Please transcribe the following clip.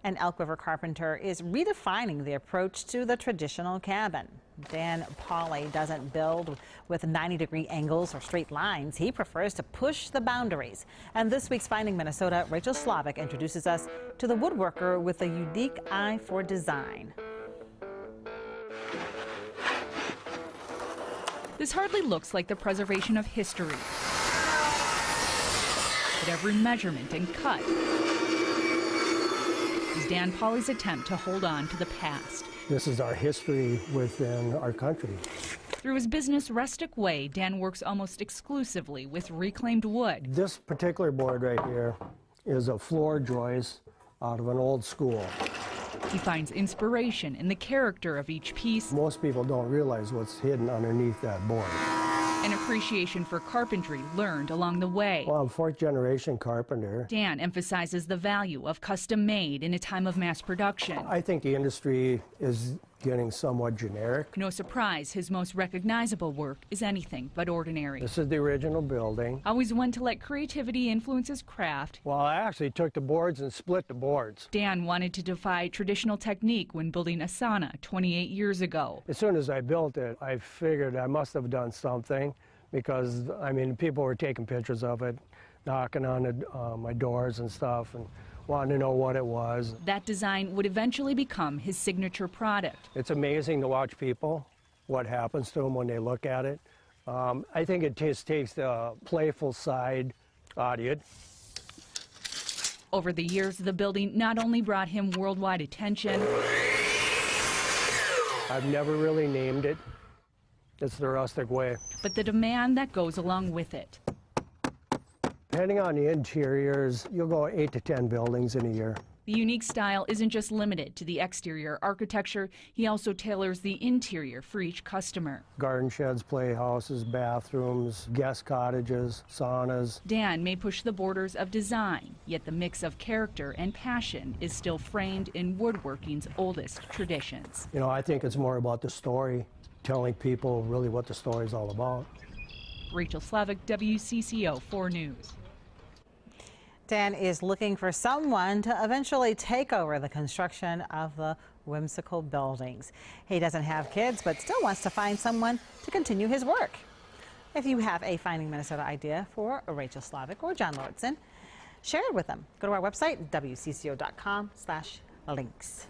An Elk River carpenter is redefining the approach to the traditional cabin. Dan Pauly doesn't build with 90-degree angles or straight lines. He prefers to push the boundaries. And this week's Finding Minnesota, Rachel Slavic introduces us to the woodworker with a unique eye for design. This hardly looks like the preservation of history. At every measurement and cut is Dan Pauly's attempt to hold on to the past. This is our history within our country. Through his business Rustic Way, Dan works almost exclusively with reclaimed wood. This particular board right here is a floor joist out of an old school. He finds inspiration in the character of each piece. Most people don't realize what's hidden underneath that board. An appreciation for carpentry learned along the way. Well, I'm a fourth-generation carpenter. Dan emphasizes the value of custom-made in a time of mass production. I think the industry is getting somewhat generic. No surprise, his most recognizable work is anything but ordinary. This is the original building. Always one to let creativity influence his craft. Well, I actually took the boards and split the boards. Dan wanted to defy traditional technique when building a sauna 28 years ago. As soon as I built it, I figured I must have done something because, I mean, people were taking pictures of it, knocking on my doors and stuff, and wanting to know what it was. That design would eventually become his signature product. It's amazing to watch people, what happens to them when they look at it. I think it just takes the playful side out of it. Over the years, the building not only brought him worldwide attention. I've never really named it. It's the Rustic Way. But the demand that goes along with it. Depending on the interiors, you'll go 8 to 10 buildings in a year. The unique style isn't just limited to the exterior architecture. He also tailors the interior for each customer. Garden sheds, playhouses, bathrooms, guest cottages, saunas. Dan may push the borders of design, yet the mix of character and passion is still framed in woodworking's oldest traditions. You know, I think it's more about the story, telling people really what the story is all about. Rachel Slavic, WCCO 4 News. Dan is looking for someone to eventually take over the construction of the whimsical buildings. He doesn't have kids, but still wants to find someone to continue his work. If you have a Finding Minnesota idea for Rachel Slavic or John Lordson, share it with them. Go to our website, wcco.com/links.